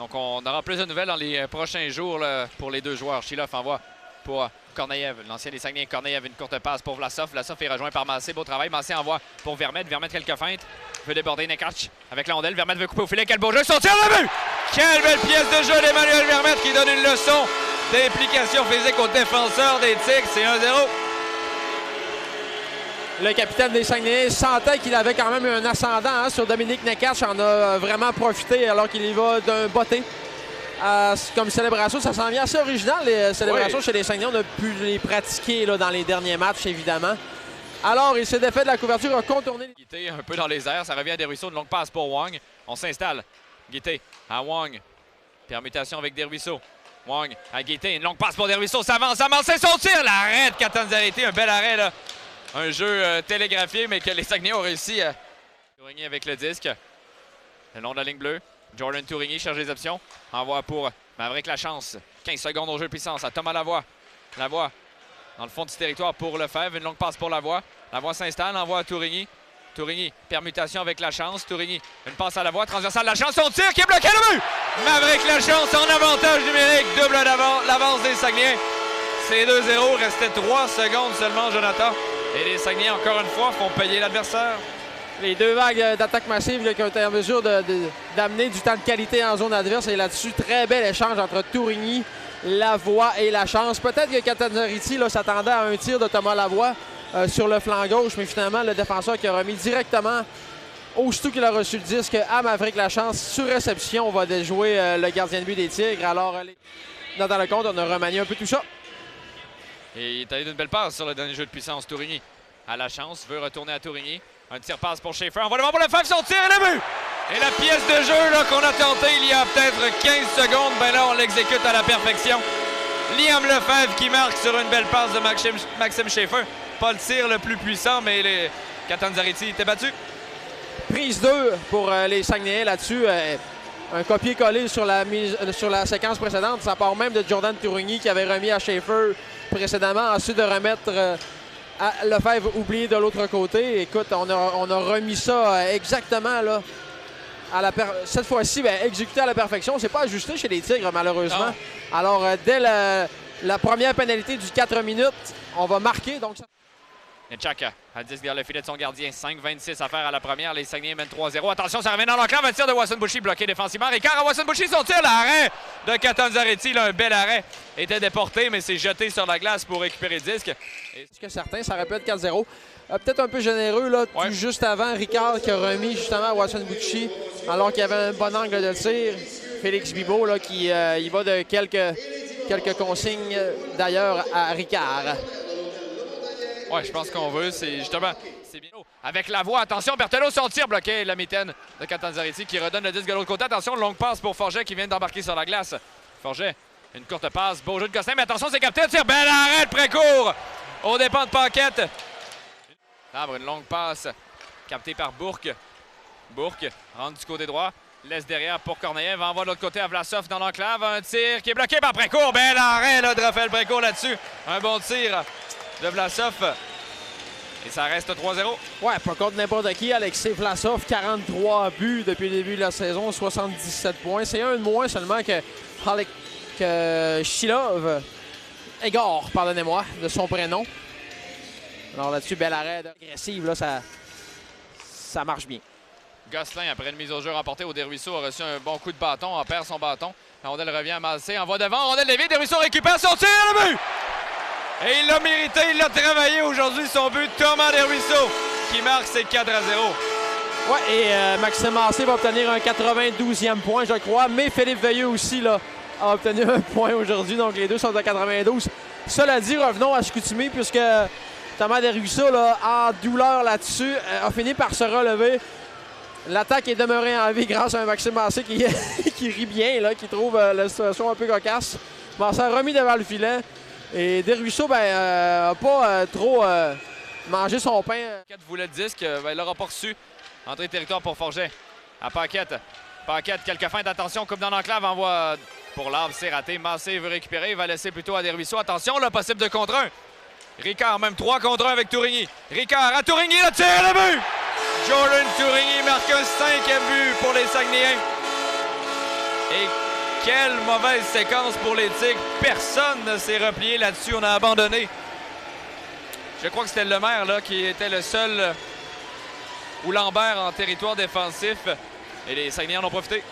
Donc, on aura plus de nouvelles dans les prochains jours là, pour les deux joueurs. Chilov envoie pour Korneyev, l'ancien des Saguenay. Korneyev, une courte passe pour Vlasov. Vlasov est rejoint par Massé. Beau travail. Massé envoie pour Vermette. Vermette, quelques feintes. Veut déborder Nekach avec la rondelle. Vermette veut couper au filet. Quel beau jeu. Son tir de but! Quelle belle pièce de jeu d'Emmanuel Vermette qui donne une leçon d'implication physique aux défenseurs des Tigres. C'est 1-0. Le capitaine des Saguenay sentait qu'il avait quand même un ascendant sur Dominique Nekach. En a vraiment profité alors qu'il y va d'un botté. Comme célébration, ça s'en vient assez original, les célébrations chez les Saguenay. On a pu les pratiquer là, dans les derniers matchs, évidemment. Alors, il s'est défait de la couverture, a contourné. Guité un peu dans les airs, ça revient à Desruisseaux, une longue passe pour Wang. On s'installe. Guité à Wang. Permutation avec Desruisseaux. Wang à Guité, une longue passe pour Desruisseaux. Ça avance, c'est son tir. L'arrêt de Catanzarity, un bel arrêt là. Un jeu télégraphié, mais que les Saguenay ont réussi à... Tourigny avec le disque. Le long de la ligne bleue. Jordan Tourigny cherche les options. Envoie pour Maverick Lachance. 15 secondes au jeu de puissance à Thomas Lavoie. Lavoie dans le fond du territoire pour Lefebvre. Une longue passe pour Lavoie. Lavoie s'installe, envoie à Tourigny. Tourigny, permutation avec Lachance. Tourigny, une passe à Lavoie. Transversale Lachance, son tir qui est bloqué le but! Maverick Lachance en avantage numérique. Double l'avance des Saguenay. C'est 2-0. Restait 3 secondes seulement, Jonathan. Et les Saguenay, encore une fois, font payer l'adversaire. Les deux vagues d'attaque massive là, qui ont été en mesure d'amener du temps de qualité en zone adverse. Et là-dessus, très bel échange entre Tourigny, Lavoie et Lachance. Peut-être que Catanzarity s'attendait à un tir de Thomas Lavoie sur le flanc gauche, mais finalement, le défenseur qui a remis directement, aussitôt qu'il a reçu le disque, à Maverick Lachance, sur réception, on va déjouer le gardien de but des Tigres. Alors, dans le compte, on a remanié un peu tout ça. Et il est allé d'une belle passe sur le dernier jeu de puissance. Tourigny à Lachance, veut retourner à Tourigny. Un tir passe pour Schaefer. Envoie le ballon pour Lefebvre, son tir et le but! Et la pièce de jeu qu'on a tenté il y a peut-être 15 secondes, ben là, on l'exécute à la perfection. Liam Lefebvre qui marque sur une belle passe de Maxime Schaefer. Pas le tir le plus puissant, mais les Catanzarity était battu. Prise 2 pour les Saguenayens là-dessus. Un copier-coller sur la séquence précédente. Ça part même de Jordan Tourigny qui avait remis à Schaefer précédemment. Ensuite de remettre... à Lefebvre oublié de l'autre côté. Écoute, on a remis ça exactement là, cette fois-ci, exécuté à la perfection. C'est pas ajusté chez les Tigres, malheureusement. Non. Alors, dès la première pénalité du 4 minutes, on va marquer. Donc ça... Nechaka a le disque vers le filet de son gardien. 5-26 à faire à la première. Les Saguenay mènent 3-0. Attention, ça revient dans l'enclave. Un tir de Wasson Bouchy bloqué défensivement. Ricard à Wasson Bouchy, son tir. L'arrêt de Catanzarity, un bel arrêt. Était déporté, mais s'est jeté sur la glace pour récupérer le disque. Est-ce que certains, ça aurait pu être 4-0. Peut-être un peu généreux, là, tout juste avant. Ricard qui a remis justement à Wasson Bouchy, alors qu'il y avait un bon angle de tir. Félix Bibeau, là, qui y va de quelques consignes, d'ailleurs, à Ricard. Oui, je pense qu'on veut, c'est justement, c'est bien. Avec Lavoie, attention, Berthelot, son tir bloqué, la mitaine de Catanzarity qui redonne le disque de l'autre côté. Attention, longue passe pour Forget qui vient d'embarquer sur la glace. Forget, une courte passe, beau jeu de Gosselin, mais attention, c'est capté, tir, bel arrêt de Précourt au dépens de Paquette. Labre, une longue passe, captée par Bourque. Bourque rentre du côté droit, laisse derrière pour Korneyev, envoie de l'autre côté à Vlasov dans l'enclave, un tir qui est bloqué par Précourt, bel arrêt là, de Raphaël Précourt là-dessus, un bon tir de Vlasov. Et ça reste 3-0. Ouais, pas contre n'importe qui. Alexei Vlasov, 43 buts depuis le début de la saison, 77 points. C'est un de moins seulement que Chilov. Egor, pardonnez-moi, de son prénom. Alors là-dessus, bel arrêt agressive, là, ça marche bien. Gosselin, après une mise au jeu remportée au Desruisseaux, a reçu un bon coup de bâton, en perd son bâton. La rondelle revient à Massé, envoie devant, rondelle déviée, Desruisseaux récupère son tir, le but! Et il l'a mérité, il l'a travaillé aujourd'hui, son but, Thomas Desruisseaux, qui marque ses 4-0. Ouais, et Maxime Massé va obtenir un 92e point, je crois, mais Philippe Veilleux aussi là, a obtenu un point aujourd'hui, donc les deux sont à 92. Cela dit, revenons à Chicoutimi, puisque Thomas Desruisseaux, là, en douleur là-dessus, a fini par se relever. L'attaque est demeurée en vie grâce à un Maxime Massé qui rit bien, là, qui trouve la situation un peu cocasse. Massé a remis devant le filet. Et Desruisseaux, n'a pas trop mangé son pain. Paquette voulait le disque, il l'aura pas reçu. Entrée de territoire pour Forget. À Paquette. Paquette, quelques feintes d'attention, coupe dans l'enclave, envoie pour l'arbre, c'est raté. Massé veut récupérer, il va laisser plutôt à Desruisseaux. Attention, là, possible de contre 1. Ricard, même 3 contre 1 avec Tourigny. Ricard à Tourigny, le tir, le but! Jordan Tourigny marque un 5e but pour les Saguenayens. Et Quelle mauvaise séquence pour les Tigres. Personne ne s'est replié là-dessus. On a abandonné. Je crois que c'était le Lemaire là, qui était le seul ou Lambert en territoire défensif. Et les Saguenayens en ont profité.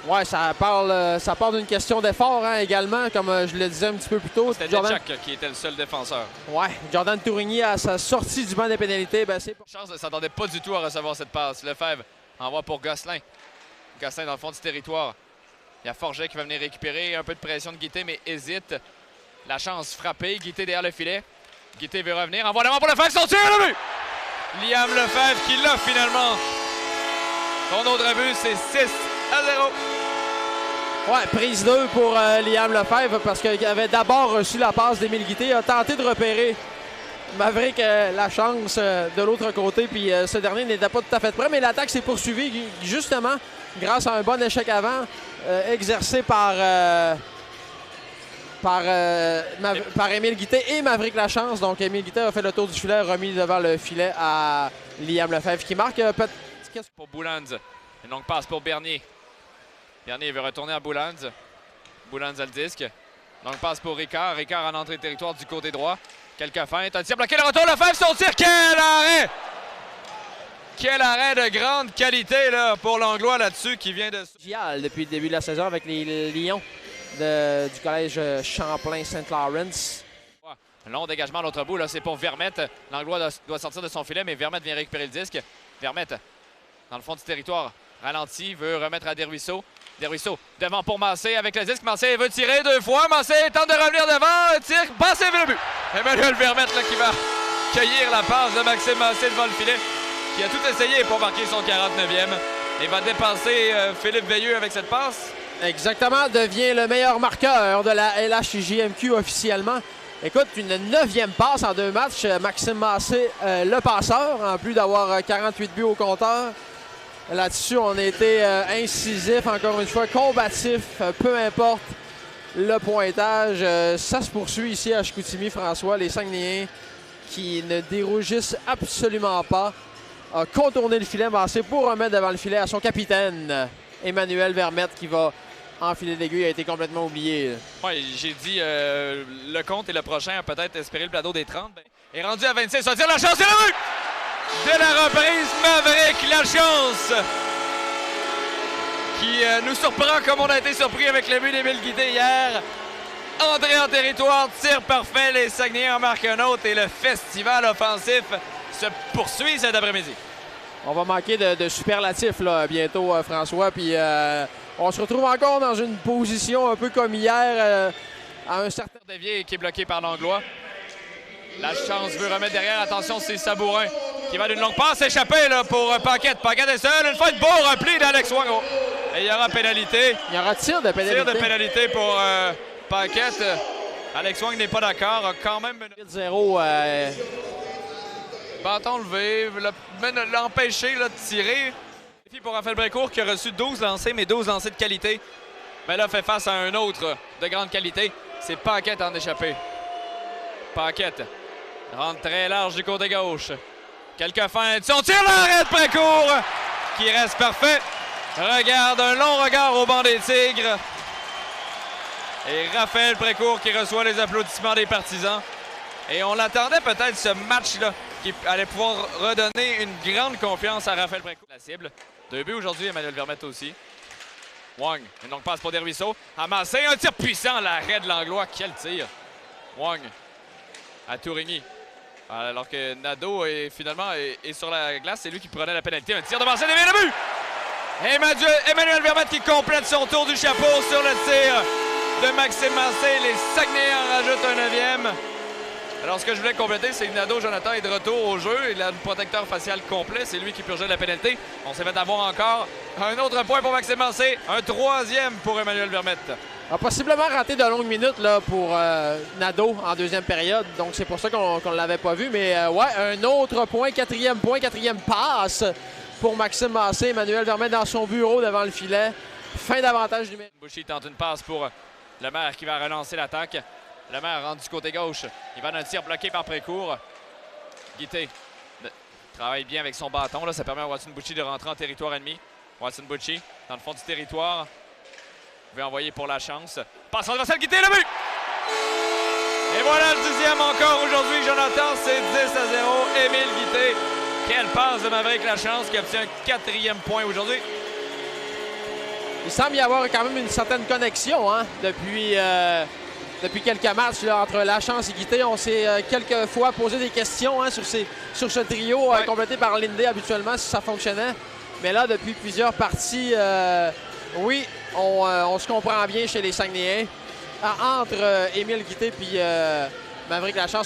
Ouais, ça parle d'une question d'effort hein, également, comme je le disais un petit peu plus tôt. C'était Jack qui était le seul défenseur. Ouais, Jordan Tourigny à sa sortie du banc des pénalités. Ben, Chance ne s'attendait pas du tout à recevoir cette passe. Lefebvre envoie pour Gosselin. Gosselin dans le fond du territoire. Il y a Forget qui va venir récupérer. Un peu de pression de Guité, mais hésite. La chance frappée. Guité derrière le filet. Guité veut revenir. Envoie l'avant pour Lefebvre. Son tir, le but! Liam Lefebvre qui l'a finalement. Son autre but, c'est 6-0. Ouais, prise 2 pour Liam Lefebvre parce qu'il avait d'abord reçu la passe d'Émile Guité. Il a tenté de repérer Maverick la chance de l'autre côté. Puis ce dernier n'était pas tout à fait prêt. Mais l'attaque s'est poursuivie justement grâce à un bon échec avant exercé par Émile Guité et Maverick Lachance. Donc Émile Guité a fait le tour du filet, remis devant le filet à Liam Lefebvre qui marque pour Boulands. Une longue passe pour Bernier. Bernier veut retourner à Boulands. Boulands a le disque. Longue passe pour Ricard. Ricard en entrée de territoire du côté droit. Quelques feintes. Un tir bloqué. Le retour. Lefebvre, son tir. Quel arrêt! Quel arrêt de grande qualité là, pour l'Anglois là-dessus qui vient de... Depuis le début de la saison avec les Lions du collège Champlain-Saint-Lawrence. Un long dégagement à l'autre bout. C'est pour Vermette. L'Anglois doit sortir de son filet, mais Vermette vient récupérer le disque. Vermette dans le fond du territoire. Ralenti, veut remettre à Desruisseaux. Desruisseaux devant pour Massé avec le disque. Massé veut tirer 2 fois. Massé tente de revenir devant. Tire. Massé veut le but. Emmanuel Vermette là, qui va cueillir la passe de Maxime Massé devant le filet. Qui a tout essayé pour marquer son 49e. Et va dépasser Philippe Veilleux avec cette passe. Exactement. Devient le meilleur marqueur de la LHJMQ officiellement. Écoute, une 9e passe en 2 matchs. Maxime Massé, le passeur, en plus d'avoir 48 buts au compteur. Là-dessus, on a été incisif, encore une fois, combatif, peu importe le pointage. Ça se poursuit ici à Chicoutimi, François. Les Saguenayens qui ne dérougissent absolument pas. A contourné le filet, Massé pour remettre devant le filet à son capitaine, Emmanuel Vermette, qui va enfiler l'aiguille, a été complètement oublié. Oui, j'ai dit le compte et le prochain a peut-être espéré le plateau des 30. Est rendu à 26, ça tire la chance, c'est le but! De la reprise, Maverick Lachance qui nous surprend comme on a été surpris avec le but d'Émile Guité hier. Entrée en territoire, tir parfait, les Saguenayens en marquent un autre et le festival offensif se poursuit cet après-midi. On va manquer de superlatifs là, bientôt, François. Puis on se retrouve encore dans une position un peu comme hier à un certain dévié qui est bloqué par l'Anglois. La chance veut remettre derrière. Attention, c'est Sabourin qui va d'une longue passe échapper là, pour Paquette. Paquette est seul. Une fois de beau repli d'Alex Wang. Et il y aura pénalité. Il y aura tir de pénalité. Tir de pénalité pour Paquette. Alex Wang n'est pas d'accord. A quand même 0. Bâton levé. L'empêcher de tirer. Pour Raphaël Brécourt qui a reçu 12 lancers, mais 12 lancers de qualité. Mais là, fait face à un autre de grande qualité. C'est Paquette en échappé. Paquette rentre très large du côté gauche. Quelques feintes. On tire l'arrêt de Brécourt qui reste parfait. Regarde, un long regard au banc des Tigres. Et Raphaël Brécourt qui reçoit les applaudissements des partisans. Et on l'attendait peut-être ce match-là qui allait pouvoir redonner une grande confiance à Raphaël Brécourt. La cible. 2 buts aujourd'hui, Emmanuel Vermette aussi. Wang, une longue passe pour Desruisseaux. Amassé, un tir puissant, l'arrêt de l'Anglois. Quel tir! Wang à Tourigny. Alors que Nadeau est finalement sur la glace, c'est lui qui prenait la pénalité. Un tir de Marcel devient le but! Emmanuel Vermette qui complète son tour du chapeau sur le tir de Maxime Massé. Les Saguenayens en rajoutent un 9e. Alors, ce que je voulais compléter, c'est que Nadeau Jonathan est de retour au jeu. Il a un protecteur facial complet. C'est lui qui purgeait la pénalité. On s'est fait avoir encore un autre point pour Maxime Massé. Un 3e pour Emmanuel Vermette. A possiblement raté de longues minutes là, pour Nadeau en 2e période. Donc, c'est pour ça qu'on ne l'avait pas vu. Mais ouais, un autre point, 4e passe pour Maxime Massé. Emmanuel Vermette dans son bureau devant le filet. Fin d'avantage numérique. Bouchy tente une passe pour Lemaire qui va relancer l'attaque. Lemaire rentre du côté gauche. Il va d'un tir bloqué par Précourt. Guité travaille bien avec son bâton. Là. Ça permet à Watson Bouchy de rentrer en territoire ennemi. Watson Bouchy dans le fond du territoire. pouvez envoyer pour la chance. Passe en Marcel Guité, le but! Et voilà le 10e encore aujourd'hui, Jonathan. C'est 10-0. Émile Guité. Quelle passe de Maverick Lachance qui obtient un 4e point aujourd'hui. Il semble y avoir quand même une certaine connexion hein, depuis quelques matchs là, entre Lachance et Guité. On s'est quelques fois posé des questions hein, sur ce trio complété par Lindé habituellement, si ça fonctionnait. Mais là, depuis plusieurs parties, oui, on se comprend bien chez les Saguenayens. Entre Émile Guité et Maverick Lachance.